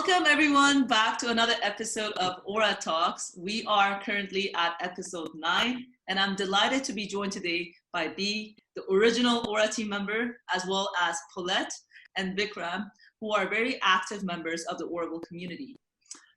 Welcome everyone back to another episode of Aura Talks. We are currently at episode 9 and I'm delighted to be joined today by B, the original Aura team member, as well as Paulette and Vikram, who are very active members of the Auroville community.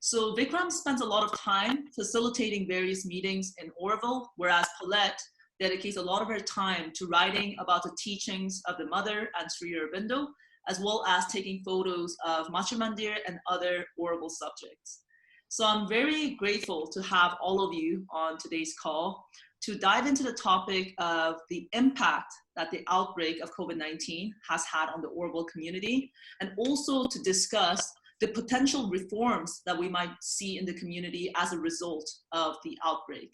So Vikram spends a lot of time facilitating various meetings in Auroville, whereas Paulette dedicates a lot of her time to writing about the teachings of the Mother and Sri Aurobindo, as well as taking photos of Macha Mandir and other Auroville subjects. So I'm very grateful to have all of you on today's call to dive into the topic of the impact that the outbreak of COVID-19 has had on the Auroville community, and also to discuss the potential reforms that we might see in the community as a result of the outbreak.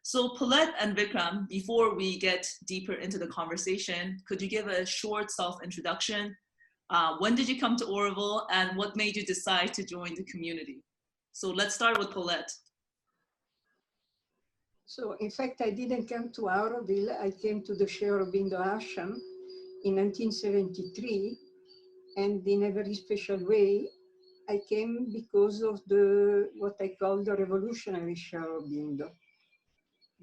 So Paulette and Vikram, before we get deeper into the conversation, could you give a short self-introduction? When did you come to Auroville and what made you decide to join the community? So let's start with Paulette. So in fact, I didn't come to Auroville. I came to the Sri Aurobindo Ashram in 1973. And in a very special way, I came because of what I call the revolutionary Sri Aurobindo.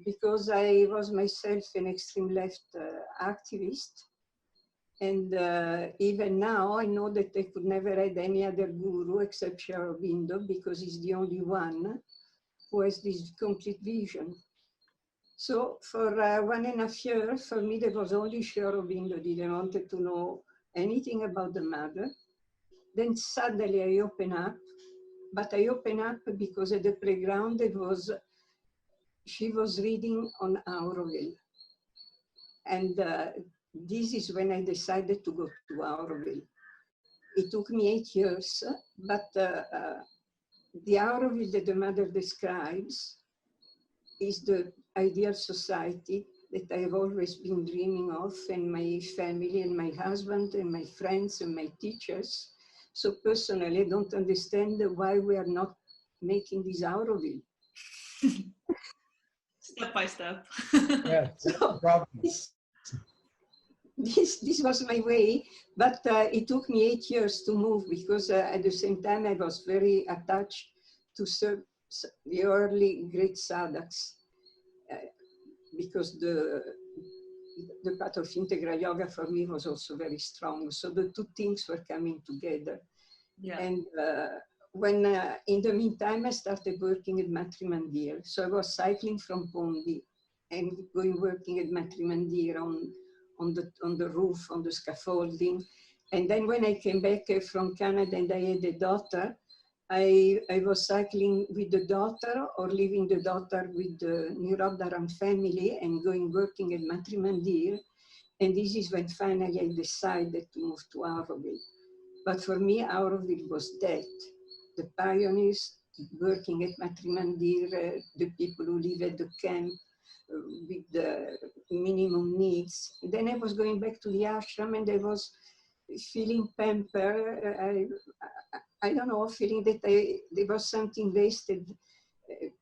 Because I was myself an extreme left activist. And even now, I know that I could never had any other guru except Sri Aurobindo, because he's the only one who has this complete vision. So for 1.5 years, for me, there was only Sri Aurobindo. Didn't want to know anything about the Mother. Then suddenly I opened up, but I opened up because at the playground she was reading on Auroville. And this is when I decided to go to Auroville. It took me 8 years, but the Auroville that the Mother describes is the ideal society that I have always been dreaming of, and my family and my husband and my friends and my teachers. So personally, I don't understand why we are not making this Auroville. Step by step. Yeah, So problem. This was my way, but it took me 8 years to move because at the same time I was very attached to the early great sadhaks because the path of integral yoga for me was also very strong. So the two things were coming together. Yeah. And when in the meantime I started working at Matri Mandir. So I was cycling from Pondi and working at Matri Mandir on the roof, on the scaffolding. And then when I came back from Canada and I had a daughter, I was cycling with the daughter or leaving the daughter with the Nirodharam family and working at Matri Mandir. And this is when finally I decided to move to Auroville. But for me, Auroville was dead. The pioneers working at Matri Mandir, the people who live at the camp, with the minimum needs. Then I was going back to the ashram and I was feeling pampered. I don't know, feeling that there was something wasted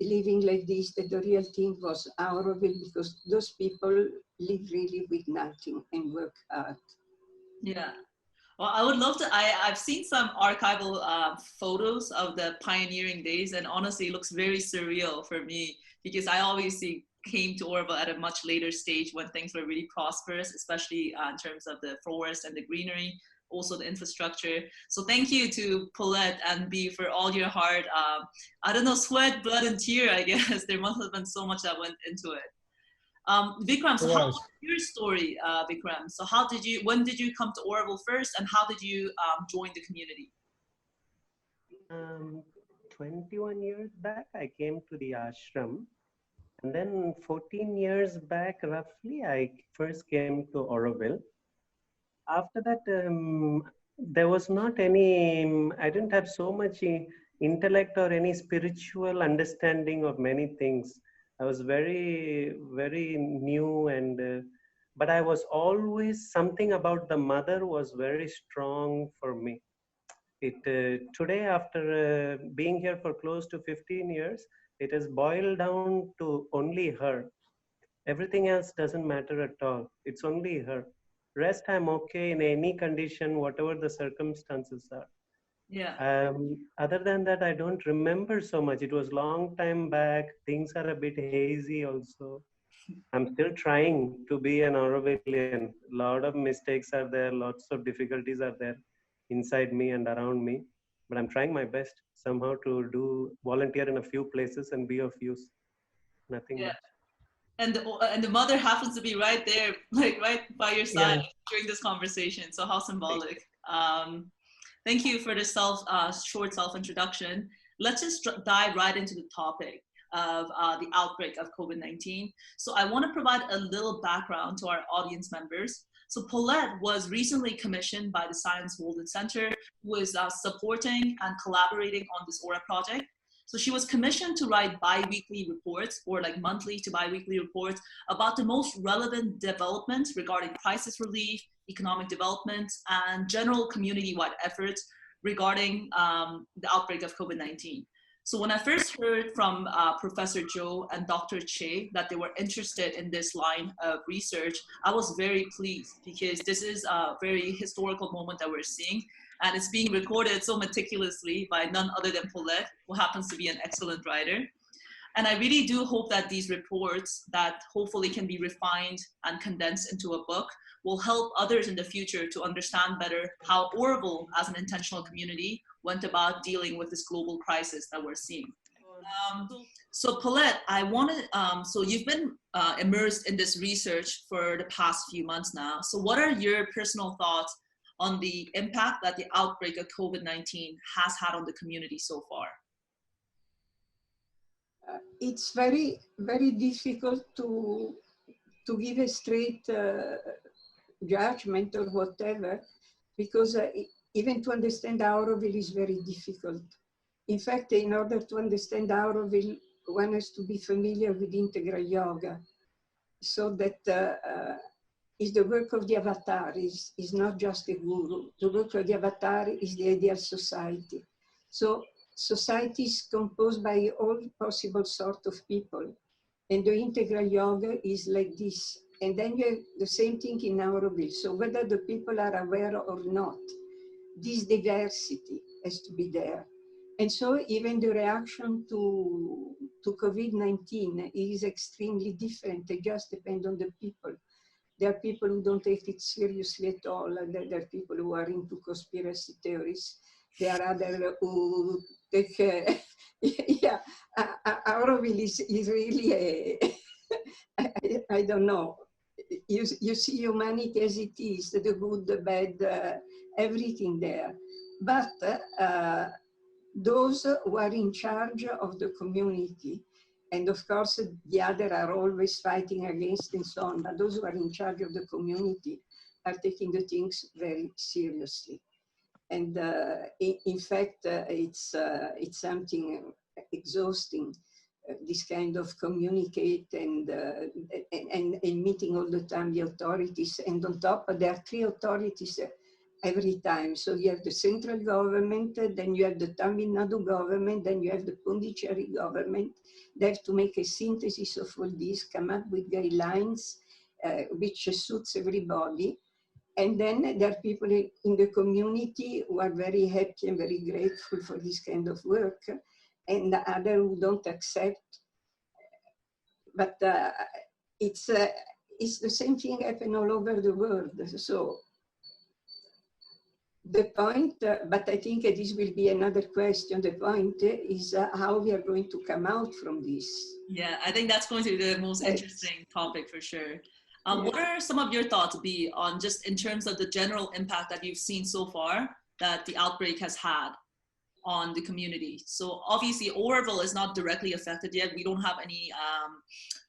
living like this, that the real thing was Auroville, because those people live really with nothing and work hard. Yeah. Well, I would love to, I've seen some archival photos of the pioneering days, and honestly, it looks very surreal for me because I obviously came to Auroville at a much later stage when things were really prosperous, especially in terms of the forest and the greenery, also the infrastructure. So thank you to Paulette and B for all your hard, I don't know, sweat, blood, and tear, I guess. There must have been so much that went into it. Vikram, so how was your story, Vikram? So when did you come to Auroville first, and how did you join the community? 21 years back, I came to the ashram. And then 14 years back, roughly, I first came to Auroville. After that, there was not any, I didn't have so much intellect or any spiritual understanding of many things. I was very, very new, and but I was always, something about the Mother was very strong for me. Today, after being here for close to 15 years, it has boiled down to only her. Everything else doesn't matter at all. It's only her. Rest, I'm okay in any condition, whatever the circumstances are. Yeah. Other than that, I don't remember so much. It was long time back. Things are a bit hazy also. I'm still trying to be an Aurovilian. A lot of mistakes are there, lots of difficulties are there inside me and around me. But I'm trying my best somehow to do volunteer in a few places and be of use. Nothing Yeah. much. And the mother happens to be right there, like right by your side Yeah. during this conversation. So how symbolic. Thank you for this short self introduction. Let's just dive right into the topic of the outbreak of COVID-19. So I want to provide a little background to our audience members. So Paulette was recently commissioned by the Science Golden Center, who is supporting and collaborating on this Aura project. So she was commissioned to write bi-weekly reports, or like monthly to bi-weekly reports, about the most relevant developments regarding crisis relief, economic development, and general community-wide efforts regarding the outbreak of COVID-19. So when I first heard from Professor Joe and Dr. Che that they were interested in this line of research, I was very pleased, because this is a very historical moment that we're seeing, and it's being recorded so meticulously by none other than Paulette, who happens to be an excellent writer. And I really do hope that these reports that hopefully can be refined and condensed into a book will help others in the future to understand better how Auroville as an intentional community went about dealing with this global crisis that we're seeing. So Paulette, I wanted, so you've been immersed in this research for the past few months now. So what are your personal thoughts on the impact that the outbreak of COVID-19 has had on the community so far? It's very, very difficult to give a straight judgment or whatever, because even to understand Auroville is very difficult. In fact, in order to understand Auroville, one has to be familiar with integral yoga, so that is the work of the avatar, is not just a guru. The work of the avatar is the ideal society. So society is composed by all possible sort of people, and the integral yoga is like this. And then you have the same thing in Auroville. So whether the people are aware or not, this diversity has to be there. And so even the reaction to COVID-19 is extremely different. It just depends on the people. There are people who don't take it seriously at all. There are people who are into conspiracy theories. There are others who take, yeah, Auroville is really a, I don't know. You see humanity as it is, the good, the bad, everything there. But those who are in charge of the community, and of course the other are always fighting against and so on, but those who are in charge of the community are taking the things very seriously. And in fact, it's something exhausting, this kind of communicate and meeting all the time the authorities. And on top, there are three authorities every time. So you have the central government, then you have the Tamil Nadu government, then you have the Pondicherry government. They have to make a synthesis of all this, come up with guidelines which suits everybody. And then there are people in the community who are very happy and very grateful for this kind of work, and others who don't accept. But it's the same thing happen all over the world. So the point, but I think this will be another question. The point is how we are going to come out from this. Yeah, I think that's going to be the most interesting topic for sure. What are some of your thoughts, B, on just in terms of the general impact that you've seen so far that the outbreak has had on the community? So obviously Auroville is not directly affected yet. We don't have any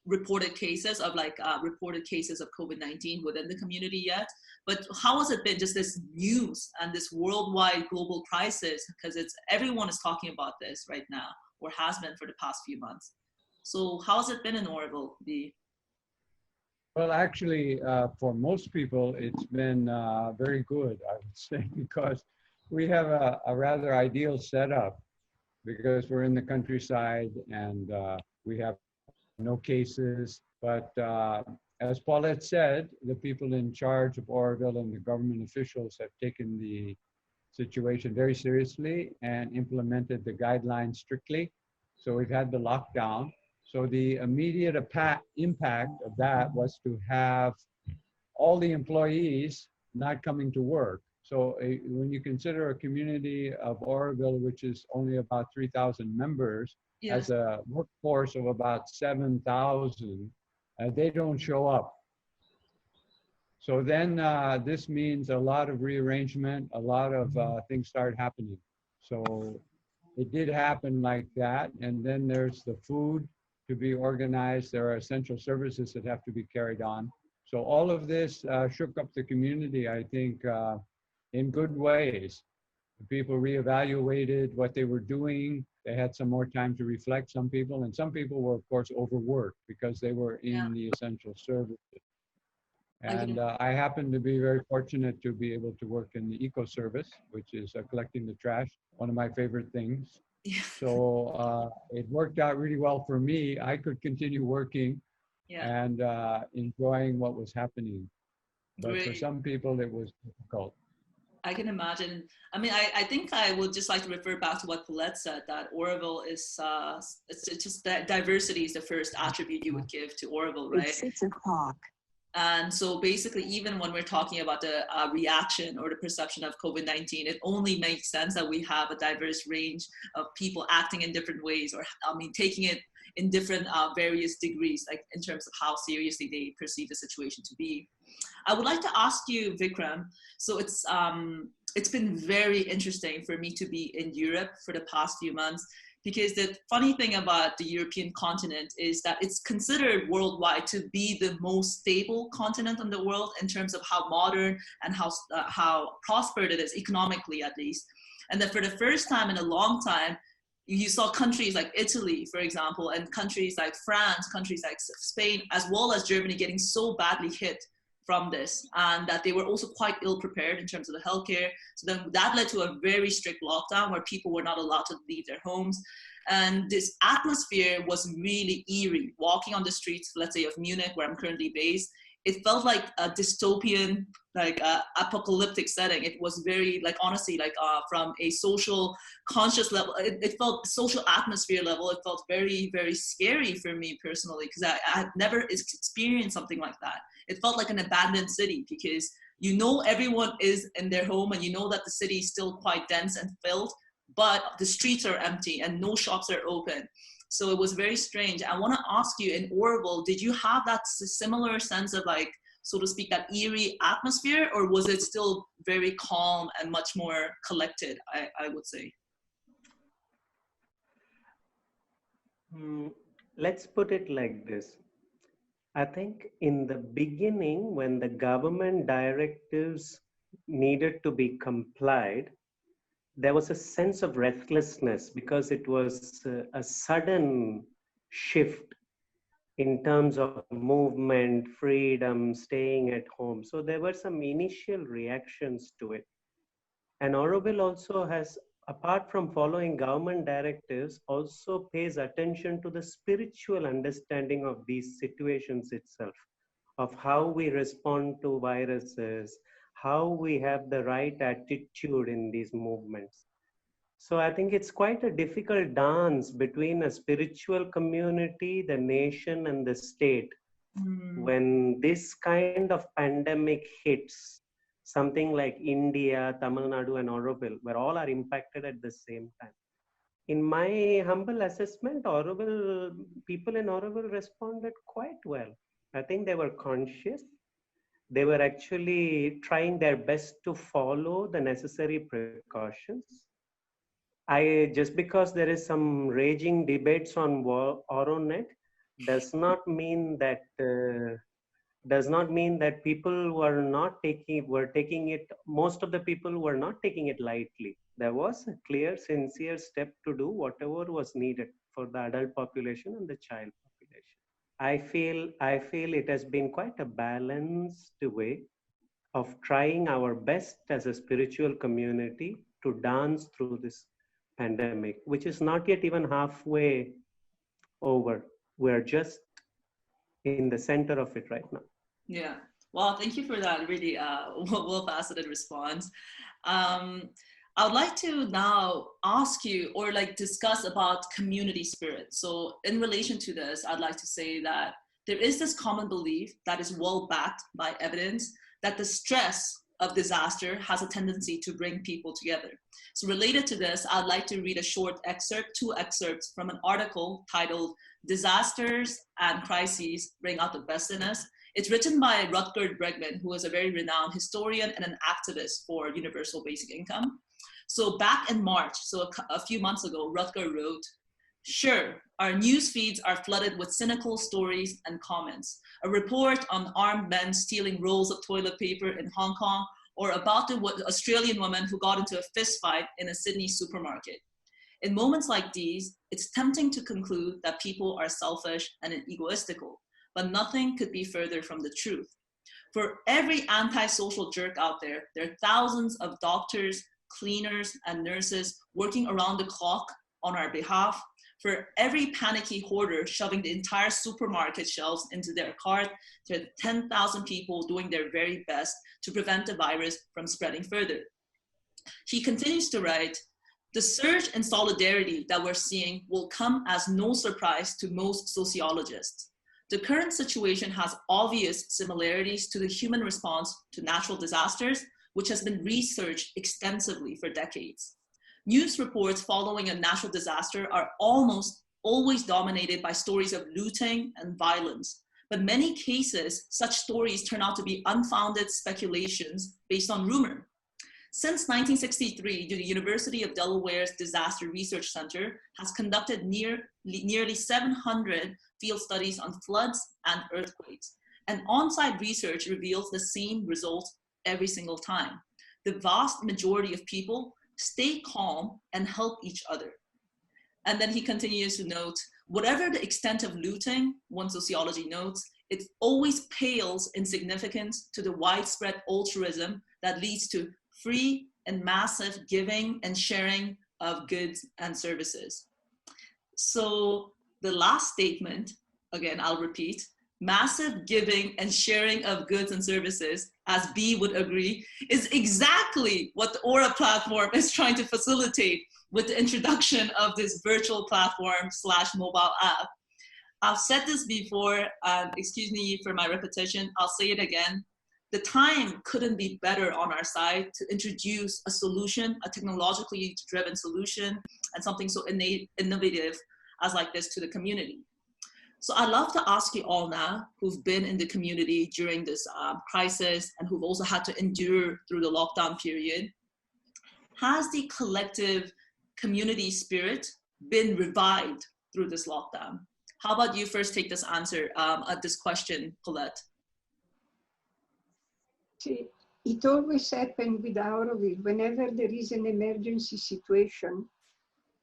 reported cases of COVID-19 within the community yet. But how has it been, just this news and this worldwide global crisis? Because everyone is talking about this right now, or has been for the past few months. So how has it been in Auroville, B? Well, actually, for most people, it's been very good, I would say, because we have a rather ideal setup, because we're in the countryside and we have no cases. But as Paulette said, the people in charge of Auroville and the government officials have taken the situation very seriously and implemented the guidelines strictly. So we've had the lockdown. So the immediate impact of that was to have all the employees not coming to work. So when you consider a community of Auroville, which is only about 3,000 members, Yes. has a workforce of about 7,000, they don't show up. So then this means a lot of rearrangement, a lot of things start happening. So it did happen like that. And then there's the food to be organized. There are essential services that have to be carried on. So all of this shook up the community, I think, in good ways. People reevaluated what they were doing. They had some more time to reflect, some people, and some people were, of course, overworked because they were in the essential services. And I happen to be very fortunate to be able to work in the eco service, which is collecting the trash, one of my favorite things. So it worked out really well for me. I could continue working and enjoying what was happening. But for some people, it was difficult. I can imagine. I mean, I think I would just like to refer back to what Paulette said, that Auroville is, it's just that diversity is the first attribute you would give to Auroville, right? It's 6 o'clock. And so basically, even when we're talking about the reaction or the perception of COVID-19, it only makes sense that we have a diverse range of people acting in different ways, or I mean, taking it in different various degrees, like in terms of how seriously they perceive the situation to be. I would like to ask you, Vikram, so it's been very interesting for me to be in Europe for the past few months, because the funny thing about the European continent is that it's considered worldwide to be the most stable continent in the world in terms of how modern and how prospered it is, economically at least. And that for the first time in a long time, you saw countries like Italy, for example, and countries like France, countries like Spain, as well as Germany getting so badly hit from this, and that they were also quite ill prepared in terms of the healthcare. So then that led to a very strict lockdown where people were not allowed to leave their homes. And this atmosphere was really eerie. Walking on the streets, let's say of Munich, where I'm currently based, it felt like a dystopian, like apocalyptic setting. It was very, like, honestly, like from a social conscious level, it felt social atmosphere level. It felt very, very scary for me personally, because I had never experienced something like that. It felt like an abandoned city, because you know everyone is in their home and you know that the city is still quite dense and filled, but the streets are empty and no shops are open. So it was very strange. I want to ask you, in Auroville, did you have that similar sense of, like, so to speak, that eerie atmosphere, or was it still very calm and much more collected, I would say? Let's put it like this. I think in the beginning, when the government directives needed to be complied, there was a sense of restlessness because it was a sudden shift in terms of movement, freedom, staying at home. So there were some initial reactions to it. And Auroville also has, apart from following government directives, also pays attention to the spiritual understanding of these situations itself, of how we respond to viruses, how we have the right attitude in these movements. So I think it's quite a difficult dance between a spiritual community, the nation, and the state. When this kind of pandemic hits, something like India, Tamil Nadu, and Auroville, where all are impacted at the same time. In my humble assessment, people in Auroville responded quite well. I think they were conscious. They were actually trying their best to follow the necessary precautions. Just because there is some raging debates on Auronet does not mean that people were taking it. Most of the people were not taking it lightly. There was a clear, sincere step to do whatever was needed for the adult population and the child population. I feel it has been quite a balanced way of trying our best as a spiritual community to dance through this pandemic, which is not yet even halfway over. We're just in the center of it right now. Yeah. Well, thank you for that really well-faceted response. I would like to now ask you or like discuss about community spirit. So in relation to this, I'd like to say that there is this common belief that is well backed by evidence that the stress of disaster has a tendency to bring people together. So related to this, I'd like to read a short excerpt, 2 excerpts from an article titled "Disasters and Crises Bring Out the Best in Us." It's written by Rutger Bregman, who is a very renowned historian and an activist for universal basic income. So back in March, so a few months ago, Rutger wrote, "Sure, our news feeds are flooded with cynical stories and comments. A report on armed men stealing rolls of toilet paper in Hong Kong, or about the Australian woman who got into a fist fight in a Sydney supermarket. In moments like these, it's tempting to conclude that people are selfish and egoistical, but nothing could be further from the truth. For every antisocial jerk out there, there are thousands of doctors, cleaners, and nurses working around the clock on our behalf. For every panicky hoarder shoving the entire supermarket shelves into their cart, there are 10,000 people doing their very best to prevent the virus from spreading further." He continues to write, "The surge in solidarity that we're seeing will come as no surprise to most sociologists. The current situation has obvious similarities to the human response to natural disasters, which has been researched extensively for decades. News reports following a natural disaster are almost always dominated by stories of looting and violence. But in many cases, such stories turn out to be unfounded speculations based on rumor. Since 1963, the University of Delaware's Disaster Research Center has conducted nearly 700 field studies on floods and earthquakes. And on-site research reveals the same results every single time. The vast majority of people stay calm and help each other." And then he continues to note, "Whatever the extent of looting," one sociology notes, "it always pales in significance to the widespread altruism that leads to free and massive giving and sharing of goods and services." So the last statement, again, I'll repeat, massive giving and sharing of goods and services, as B would agree, is exactly what the Aura platform is trying to facilitate with the introduction of this virtual platform / mobile app. I've said this before, excuse me for my repetition, I'll say it again. The time couldn't be better on our side to introduce a solution, a technologically driven solution, and something so innovative as like this to the community. So I'd love to ask you all now, who've been in the community during this crisis and who've also had to endure through the lockdown period, has the collective community spirit been revived through this lockdown? How about you first take this answer at this question, Paulette? See, it always happened with Auroville. Whenever there is an emergency situation,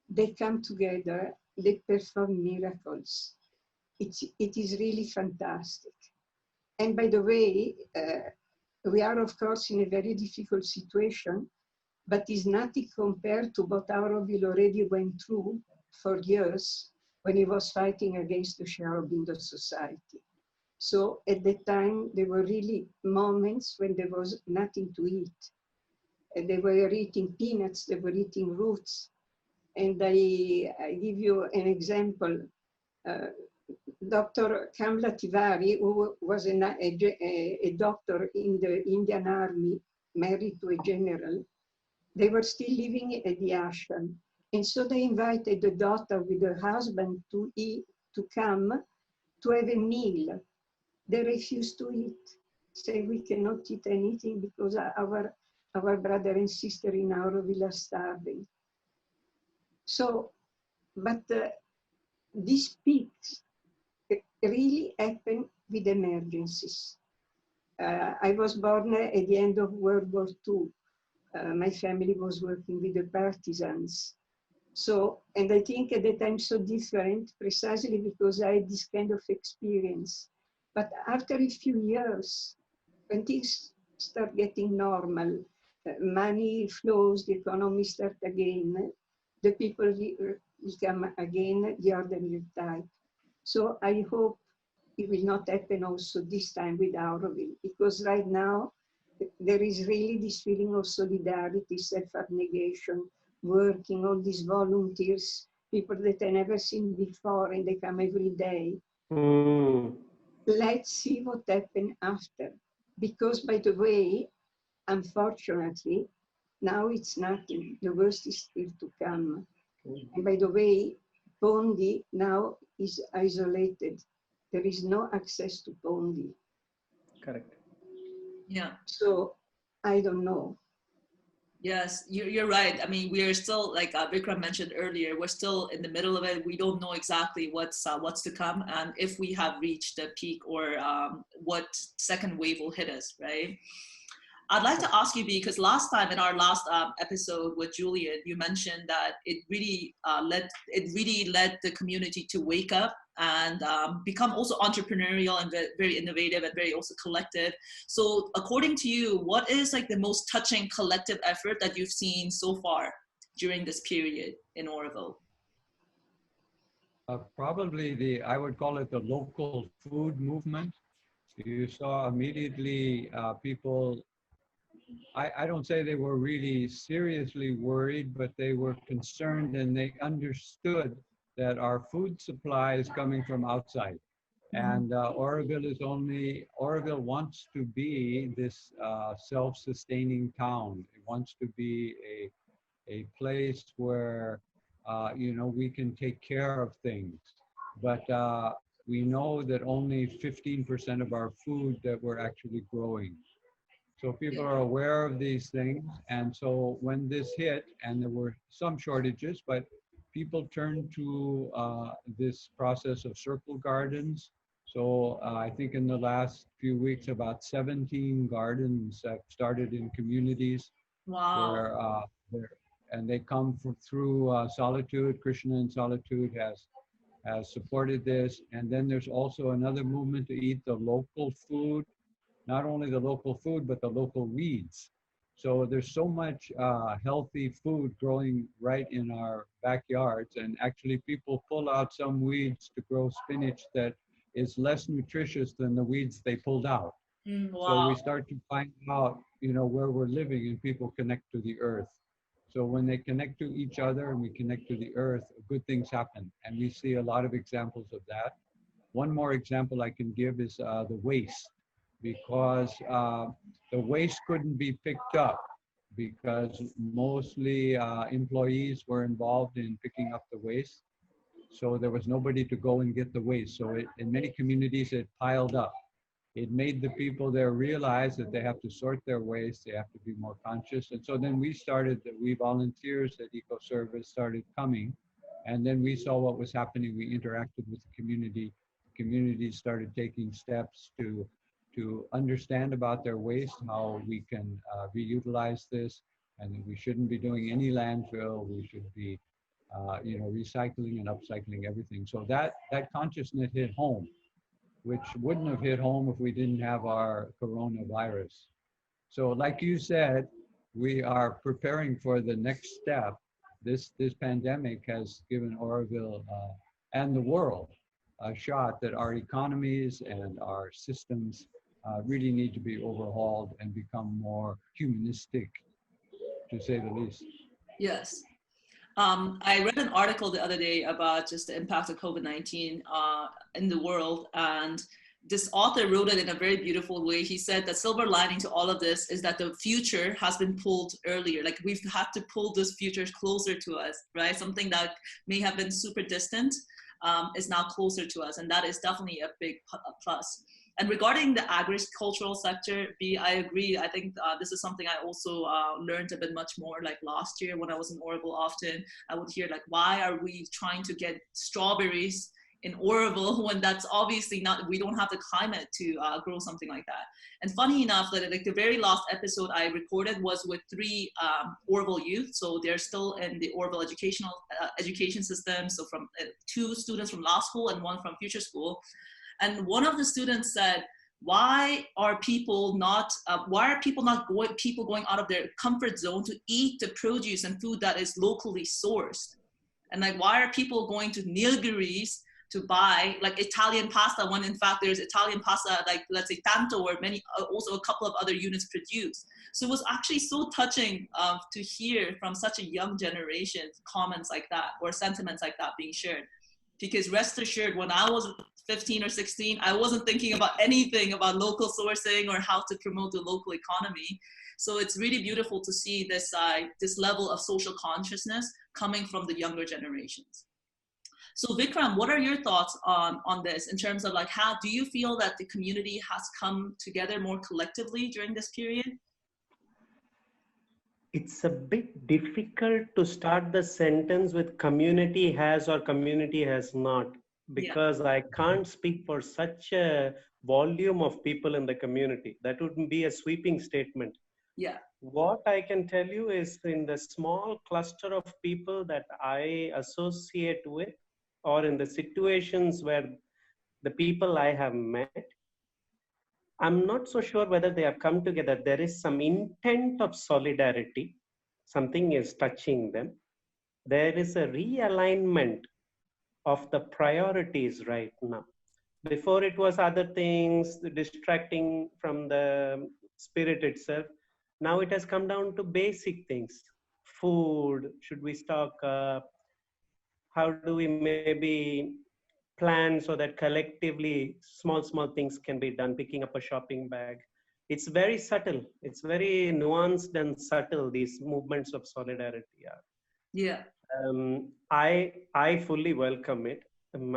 they come together, they perform miracles. It is really fantastic. And by the way, we are of course in a very difficult situation, but is nothing compared to what Auroville already went through for years when he was fighting against the share of Indo society. So at that time, there were really moments when there was nothing to eat. And they were eating peanuts, they were eating roots. And I give you an example. Dr. Kamla Tiwari, who was a doctor in the Indian Army, married to a general, they were still living at the ashram. And so they invited the daughter with her husband to come to have a meal. They refused to eat, say we cannot eat anything because our brother and sister in Auroville are starving. So, but these peaks really happen with emergencies. I was born at the end of World War II. My family was working with the partisans. So, and I think at that time so different precisely because I had this kind of experience. But after a few years, when things start getting normal, money flows, the economy starts again, the people become again the ordinary type. So I hope it will not happen also this time with Auroville, because right now there is really this feeling of solidarity, self-abnegation, working, all these volunteers, people that I never seen before, and they come every day. Let's see what happens after. Because, by the way, unfortunately, now it's nothing. The worst is still to come. And by the way, Pondi now is isolated. There is no access to Pondi. Correct. Yeah. So I don't know. Yes, you're right. I mean, we are still, like Vikram mentioned earlier, we're still in the middle of it. We don't know exactly what's to come, and if we have reached the peak, or what second wave will hit us, right? I'd like to ask you, because last time in our last episode with Julian, you mentioned that it really led the community to wake up and become also entrepreneurial and very innovative and very also collective. So according to you, what is like the most touching collective effort that you've seen so far during this period in Auroville? Probably I would call it the local food movement. You saw immediately people, I don't say they were really seriously worried, but they were concerned, and they understood that our food supply is coming from outside. And Auroville wants to be this self-sustaining town. It wants to be a place where, we can take care of things. But we know that only 15% of our food that we're actually growing. So people are aware of these things. And so when this hit, and there were some shortages, but people turned to this process of circle gardens. So I think in the last few weeks, about 17 gardens have started in communities. Wow. And they come through Solitude. Krishna in Solitude has supported this. And then there's also another movement to eat the local food. Not only the local food, but the local weeds. So there's so much healthy food growing right in our backyards. And actually people pull out some weeds to grow spinach that is less nutritious than the weeds they pulled out. Wow. So we start to find out, where we're living, and people connect to the earth. So when they connect to each other and we connect to the earth, good things happen. And we see a lot of examples of that. One more example I can give is the waste. Because the waste couldn't be picked up, because mostly employees were involved in picking up the waste. So there was nobody to go and get the waste. So in many communities, it piled up. It made the people there realize that they have to sort their waste, they have to be more conscious. And so then we volunteers at EcoService started coming, and then we saw what was happening. We interacted with the community. The community started taking steps to understand about their waste, how we can reutilize this, and we shouldn't be doing any landfill. We should be, recycling and upcycling everything. So that consciousness hit home, which wouldn't have hit home if we didn't have our coronavirus. So like you said, we are preparing for the next step. This pandemic has given Auroville and the world a shot that our economies and our systems really need to be overhauled and become more humanistic, to say the least. Yes. I read an article the other day about just the impact of COVID-19 in the world, and this author wrote it in a very beautiful way. He said the silver lining to all of this is that the future has been pulled earlier. Like, we've had to pull this future closer to us, right? Something that may have been super distant is now closer to us, and that is definitely a big plus. And regarding the agricultural sector, I agree. I think this is something I also learned a bit much more, like last year when I was in Auroville. Often I would hear, like, why are we trying to get strawberries in Auroville when that's obviously not, we don't have the climate to grow something like that. And funny enough, that like the very last episode I recorded was with 3 Auroville youth. So they're still in the Auroville education system. So from 2 students from law school and 1 from future school. And one of the students said, why are people not going out of their comfort zone to eat the produce and food that is locally sourced? And like, why are people going to Nilgiris to buy like Italian pasta when in fact there's Italian pasta like let's say Tanto or many also a couple of other units produced. So it was actually so touching to hear from such a young generation comments like that or sentiments like that being shared. Because rest assured, when I was 15 or 16, I wasn't thinking about anything about local sourcing or how to promote the local economy. So it's really beautiful to see this this level of social consciousness coming from the younger generations. So Vikram, what are your thoughts on this in terms of like, how do you feel that the community has come together more collectively during this period? It's a bit difficult to start the sentence with community has or community has not, because I can't speak for such a volume of people in the community. That would be a sweeping statement. Yeah. What I can tell you is in the small cluster of people that I associate with, or in the situations where the people I have met, I'm not so sure whether they have come together. There is some intent of solidarity. Something is touching them. There is a realignment of the priorities right now. Before it was other things, distracting from the spirit itself. Now it has come down to basic things. Food, should we stock up? How do we maybe plan so that collectively small things can be done, picking up a shopping bag. It's very subtle, it's very nuanced and subtle, these movements of solidarity are. Yeah. I fully welcome it.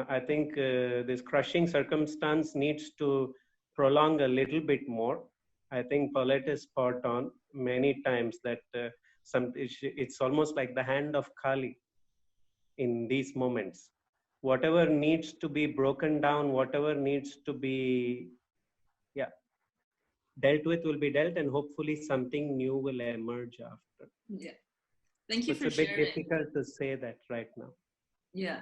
I think this crushing circumstance needs to prolong a little bit more. I think Paulette is spot on many times that it's almost like the hand of Kali in these moments. Whatever needs to be broken down, whatever needs to be dealt with will be dealt, and hopefully something new will emerge after. Yeah. Thank you for sharing. It's a bit sharing. difficult to say that right now. Yeah.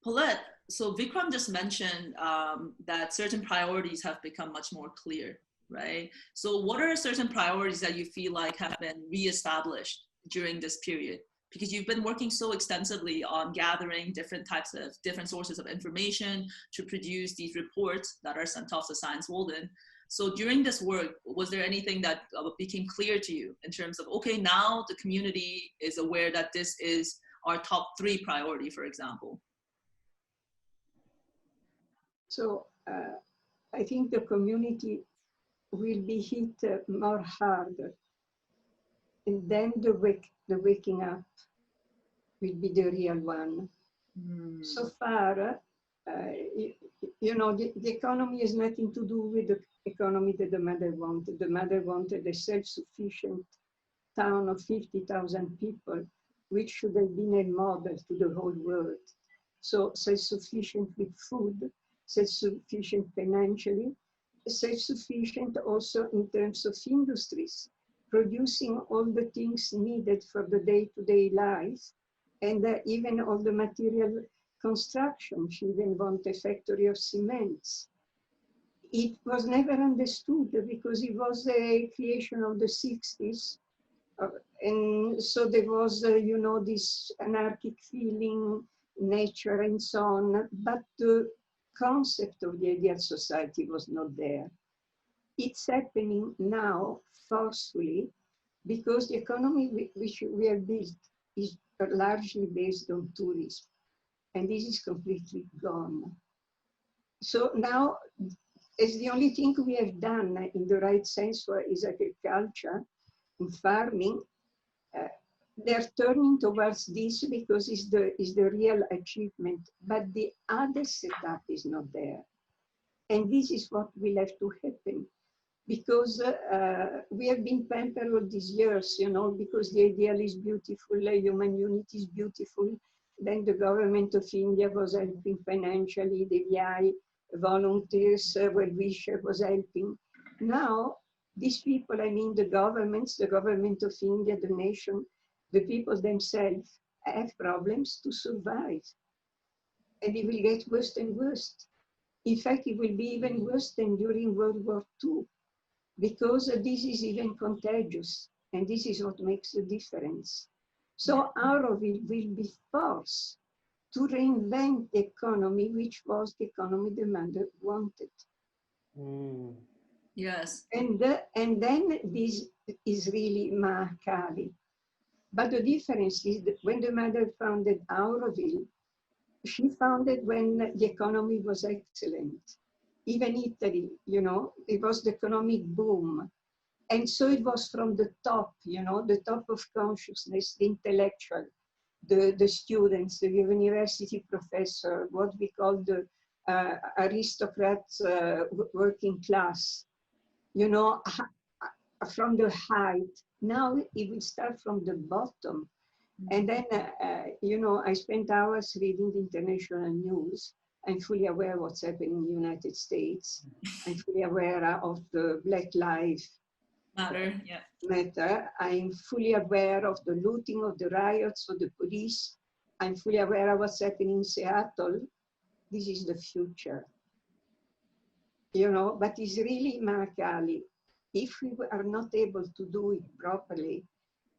Paulette, so Vikram just mentioned that certain priorities have become much more clear, right? So what are certain priorities that you feel like have been reestablished during this period? Because you've been working so extensively on gathering different sources of information to produce these reports that are sent off to Science Walden. So during this work, was there anything that became clear to you in terms of, okay, now the community is aware that this is our top 3 priority, for example? So I think the community will be hit more harder. And then the waking up will be the real one. So far, you know, the economy has nothing to do with the economy that the mother wanted. The mother wanted a self-sufficient town of 50,000 people, which should have been a model to the whole world. So self-sufficient with food, self-sufficient financially, self-sufficient also in terms of industries, producing all the things needed for the day-to-day life, and even all the material construction. She even want a factory of cements. It was never understood because it was a creation of the 60s. And so there was, you know, this anarchic feeling, nature and so on, but the concept of the ideal society was not there. It's happening now forcefully because the economy which we have built is largely based on tourism, and this is completely gone. So now, as the only thing we have done in the right sense for is agriculture and farming, they're turning towards this because it's the real achievement, but the other setup is not there. And this is what will have to happen, because we have been pampered all these years, you know, because the ideal is beautiful, human unity is beautiful. Then the government of India was helping financially, the VI volunteers, well-wisher was helping. Now, these people, I mean the governments, the government of India, the nation, the people themselves have problems to survive. And it will get worse and worse. In fact, it will be even worse than during World War II, because this is even contagious, and this is what makes the difference. So Auroville will be forced to reinvent the economy, which was the economy the mother wanted. Yes. And then this is really Mahakali. But the difference is that when the mother founded Auroville, she founded when the economy was excellent. Even Italy, you know, it was the economic boom. And so it was from the top, you know, the top of consciousness, the intellectual, the students, the university professor, what we call the aristocrats, working class, you know, from the height. Now it will start from the bottom. And then, you know, I spent hours reading the international news. I'm fully aware of what's happening in the United States. I'm fully aware of the Black Lives Matter. I'm fully aware of the looting, of the riots, of the police. I'm fully aware of what's happening in Seattle. This is the future, you know, but it's really Mahakali. If we are not able to do it properly,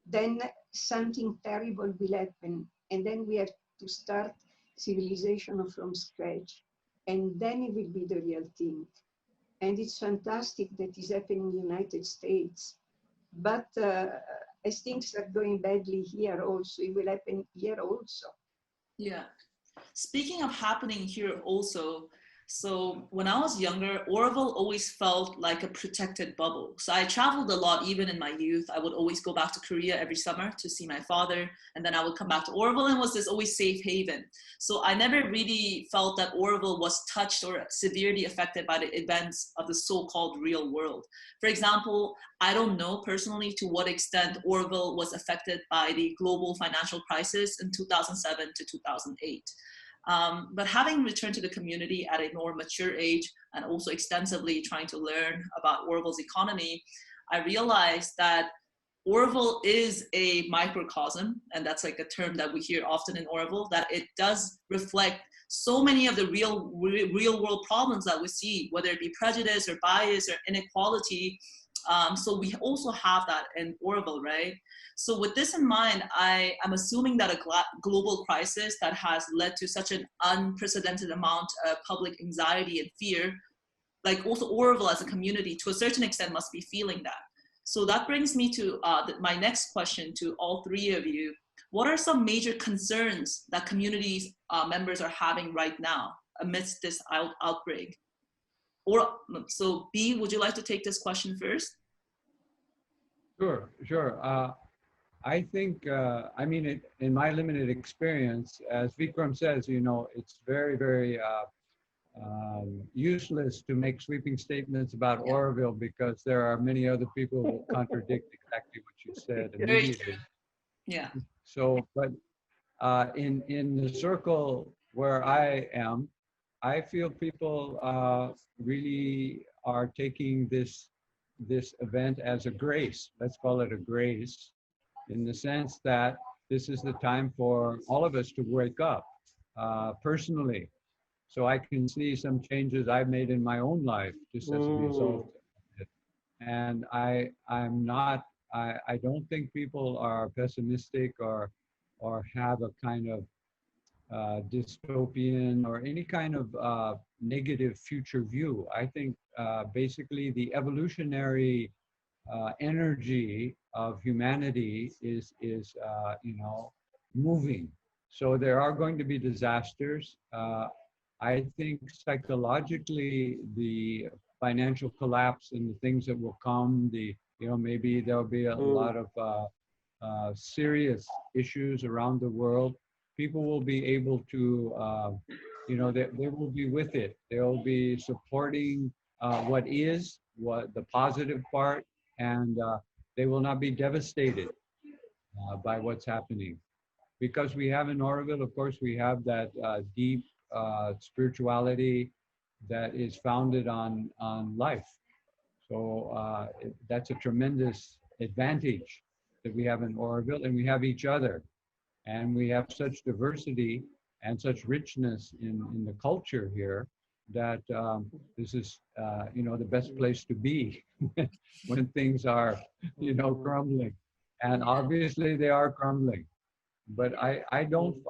then something terrible will happen. And then we have to start civilization from scratch. And then it will be the real thing. And it's fantastic that is happening in the United States. But as things are going badly here also, it will happen here also. Yeah. Speaking of happening here also, so when I was younger, Auroville always felt like a protected bubble. So I traveled a lot, even in my youth. I would always go back to Korea every summer to see my father. And then I would come back to Auroville, and was this always safe haven. So I never really felt that Auroville was touched or severely affected by the events of the so-called real world. For example, I don't know personally to what extent Auroville was affected by the global financial crisis in 2007 to 2008. But having returned to the community at a more mature age and also extensively trying to learn about Auroville's economy, I realized that Auroville is a microcosm, and that's like a term that we hear often in Auroville, that it does reflect so many of the real world problems that we see, whether it be prejudice or bias or inequality. So we also have that in Auroville, right? So with this in mind, I'm assuming that a global crisis that has led to such an unprecedented amount of public anxiety and fear, like also Auroville as a community, to a certain extent must be feeling that. So that brings me to my next question to all three of you. What are some major concerns that communities members are having right now amidst this outbreak? Or, so B, would you like to take this question first? Sure. I think, I mean, in my limited experience, as Vikram says, you know, it's very, very useless to make sweeping statements about Auroville, because there are many other people who contradict exactly what you said immediately. Yeah. So, but in the circle where I am, I feel people really are taking this event as a grace. Let's call it a grace, in the sense that this is the time for all of us to wake up personally. So I can see some changes I've made in my own life just as a result of it. And I don't think people are pessimistic or have a kind of dystopian or any kind of negative future view. I think basically the evolutionary energy of humanity is you know, moving. So there are going to be disasters. I think psychologically the financial collapse and the things that will come, you know, maybe there'll be a lot of serious issues around the world. People will be able to, you know, they will be with it. They'll be supporting what the positive part, and they will not be devastated by what's happening. Because we have in Auroville, of course, we have that deep spirituality that is founded on life. So that's a tremendous advantage that we have in Auroville, and we have each other. And we have such diversity and such richness in the culture here that this is, you know, the best place to be when things are, you know, crumbling. And obviously they are crumbling. but I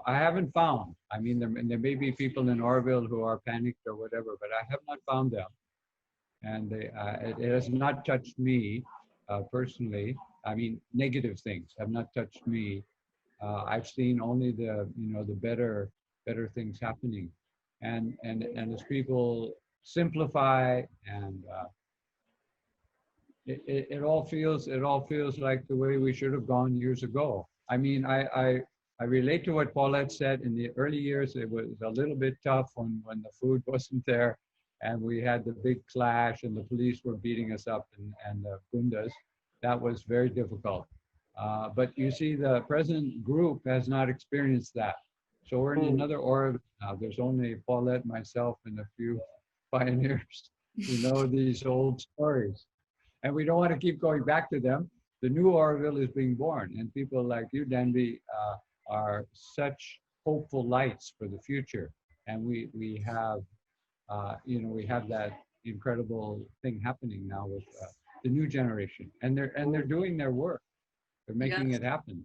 haven't found. I mean, there may be people in Auroville who are panicked or whatever, but I have not found them. And it has not touched me personally. I mean, negative things have not touched me. I've seen only the better things happening, and as people simplify, and it all feels like the way we should have gone years ago. I mean, I relate to what Paulette said. In the early years, it was a little bit tough when the food wasn't there, and we had the big clash, and the police were beating us up, and the gundas. That was very difficult. But you see, the present group has not experienced that. So we're in another aura now. There's only Paulette, myself, and a few pioneers who know these old stories. And we don't want to keep going back to them. The new Auroville is being born, and people like you, Danby, are such hopeful lights for the future. And we have, we have that incredible thing happening now with the new generation, and they're doing their work. They're making it happen.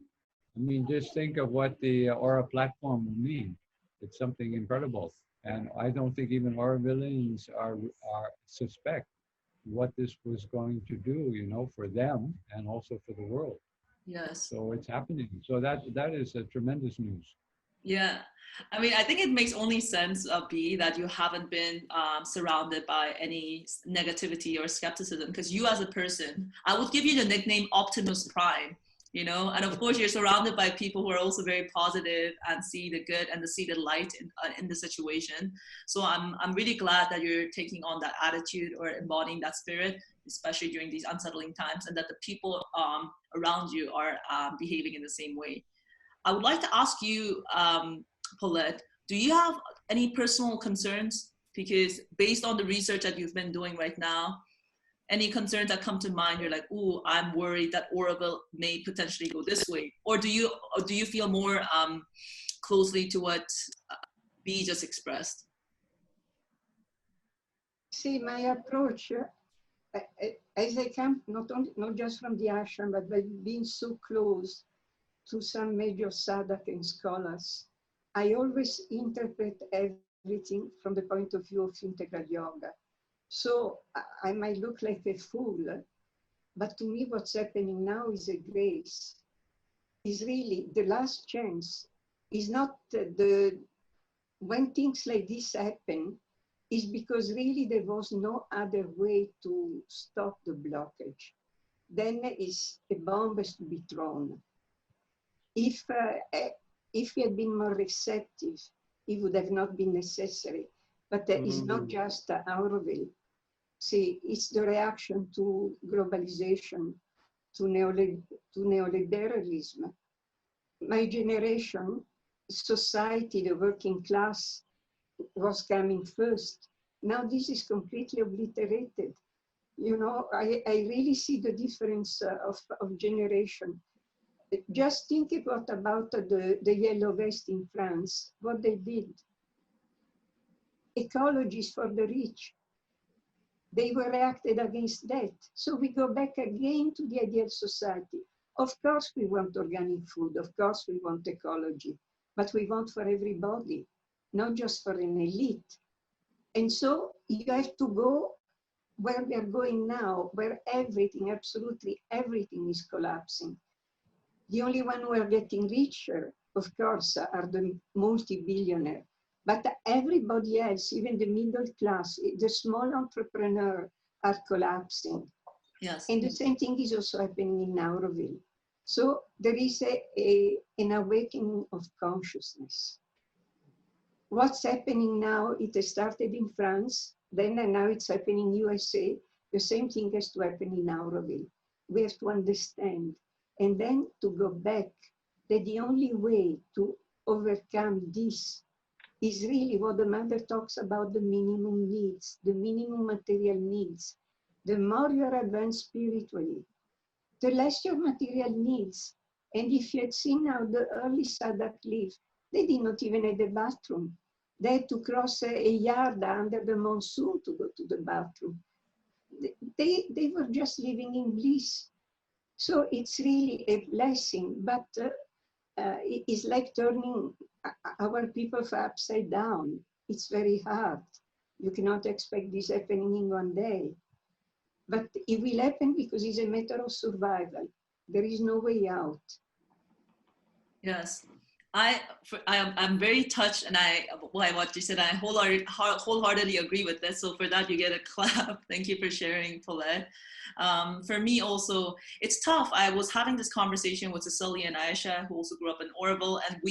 I mean, just think of what the Aura platform will mean. It's something incredible. And I don't think even Aurovilians are suspect what this was going to do, for them and also for the world. Yes. So it's happening. So that is a tremendous news. Yeah. I mean, I think it makes only sense, B, that you haven't been surrounded by any negativity or skepticism, because you as a person, I would give you the nickname Optimus Prime, and of course you're surrounded by people who are also very positive and see the good and see the light in the situation. So I'm really glad that you're taking on that attitude or embodying that spirit, especially during these unsettling times, and that the people around you are behaving in the same way. I would like to ask you, Paulette, do you have any personal concerns? Because based on the research that you've been doing right now, any concerns that come to mind, you're like, "Ooh, I'm worried that Auroville may potentially go this way," or do you feel more closely to what B just expressed? See, my approach, as I come not just from the ashram, but by being so close to some major sadhak and scholars, I always interpret everything from the point of view of integral yoga. So I might look like a fool, but to me what's happening now is a grace. Is really the last chance. Is not when things like this happen, is because really there was no other way to stop the blockage. Then is a bomb has to be thrown. If he had been more receptive, it would have not been necessary. But it's not just Auroville. See, it's the reaction to globalization, to neoliberalism. My generation, society, the working class was coming first. Now this is completely obliterated. I really see the difference of generation. Just think about the Yellow Vest in France, what they did. Ecology is for the rich. They were reacted against that. So we go back again to the ideal society. Of course we want organic food, of course we want ecology, but we want for everybody, not just for an elite. And so you have to go where we are going now, where everything, absolutely everything is collapsing. The only one who are getting richer, of course, are the multi-billionaires. But everybody else, even the middle class, the small entrepreneur, are collapsing. Yes. And the same thing is also happening in Auroville. So there is an awakening of consciousness. What's happening now, it has started in France, then and now it's happening in USA. The same thing has to happen in Auroville. We have to understand. And then to go back, that the only way to overcome this is really what the mother talks about, the minimum needs, the minimum material needs. The more you are advanced spiritually, the less your material needs. And if you had seen how the early sadhak lived, they did not even have a bathroom. They had to cross a yard under the monsoon to go to the bathroom. They were just living in bliss. So it's really a blessing, but it's like turning our people upside down. It's very hard. You cannot expect this happening in one day. But it will happen because it's a matter of survival. There is no way out. Yes, I'm very touched, and by what you said, I wholeheartedly agree with this. So for that, you get a clap. Thank you for sharing, Paulette. For me also, it's tough. I was having this conversation with Cecilia and Aisha, who also grew up in Auroville, and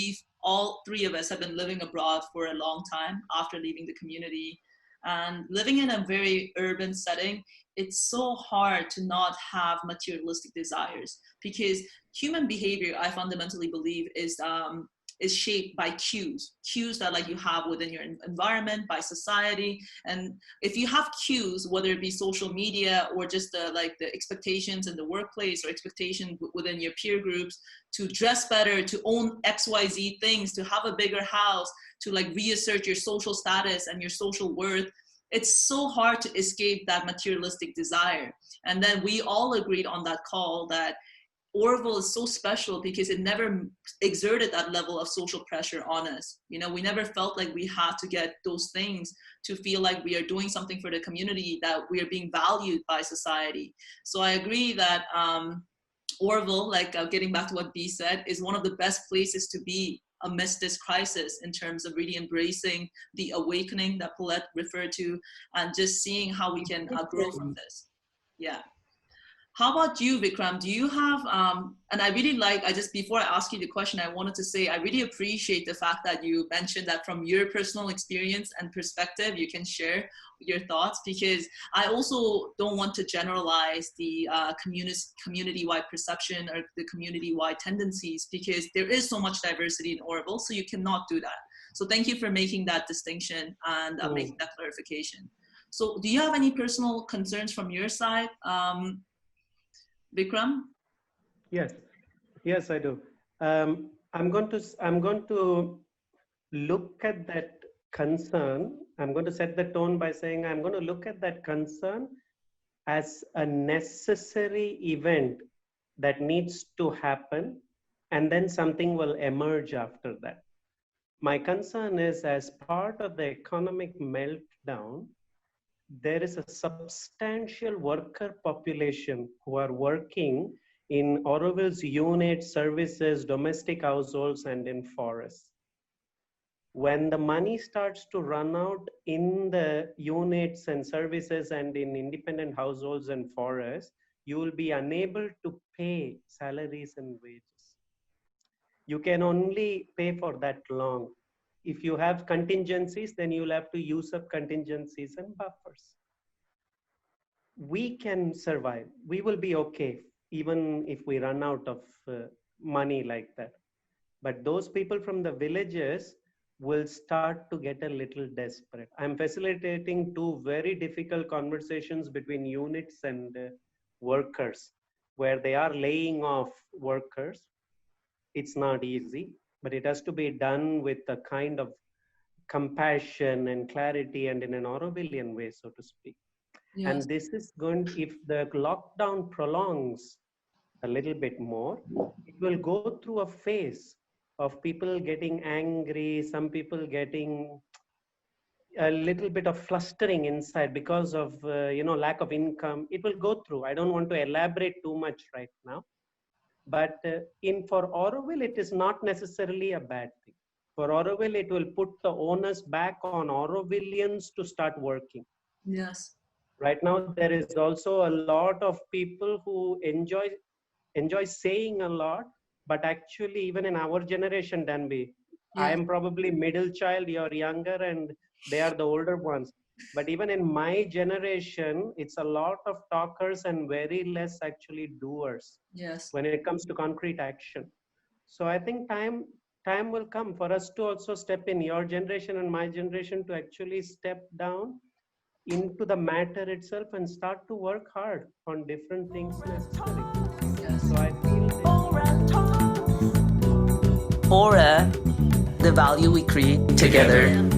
all three of us have been living abroad for a long time after leaving the community. And living in a very urban setting, it's so hard to not have materialistic desires, because human behavior, I fundamentally believe, is shaped by cues that like you have within your environment, by society. And if you have cues, whether it be social media or just the expectations in the workplace or expectations within your peer groups to dress better, to own XYZ things, to have a bigger house, to like reassert your social status and your social worth, it's so hard to escape that materialistic desire. And then we all agreed on that call that Auroville is so special because it never exerted that level of social pressure on us. You know, we never felt like we had to get those things to feel like we are doing something for the community, that we are being valued by society. So I agree that Auroville, getting back to what Bea said, is one of the best places to be amidst this crisis in terms of really embracing the awakening that Paulette referred to and just seeing how we can grow from this. Yeah. How about you, Vikram? Do you have, and I really before I ask you the question, I wanted to say, I really appreciate the fact that you mentioned that from your personal experience and perspective, you can share your thoughts, because I also don't want to generalize the community-wide perception or the community-wide tendencies, because there is so much diversity in Auroville, so you cannot do that. So thank you for making that distinction and making that clarification. So do you have any personal concerns from your side? Vikram? Yes, I do. I'm going to look at that concern. I'm going to set the tone by saying I'm going to look at that concern as a necessary event that needs to happen, and then something will emerge after that. My concern is, as part of the economic meltdown, there is a substantial worker population who are working in Auroville's units, services, domestic households, and in forests. When the money starts to run out in the units and services and in independent households and forests, you will be unable to pay salaries and wages. You can only pay for that long. If you have contingencies, then you'll have to use up contingencies and buffers. We can survive. We will be okay, even if we run out of money like that. But those people from the villages will start to get a little desperate. I'm facilitating two very difficult conversations between units and workers, where they are laying off workers. It's not easy, but it has to be done with a kind of compassion and clarity and in an Aurovillian way, so to speak. Yes. And this is going, if the lockdown prolongs a little bit more, it will go through a phase of people getting angry, some people getting a little bit of flustering inside because of lack of income. It will go through. I don't want to elaborate too much right now. But for Auroville, it is not necessarily a bad thing. For Auroville, it will put the onus back on Aurovillians to start working. Yes. Right now, there is also a lot of people who enjoy saying a lot, but actually, even in our generation, Danby, I am probably middle child, you're younger, and they are the older ones. But even in my generation, it's a lot of talkers and very less actually doers. Yes. When it comes to concrete action. So I think time will come for us to also step in, your generation and my generation, to actually step down into the matter itself and start to work hard on different things necessary. Yes. So I feel Aura, the value we create together.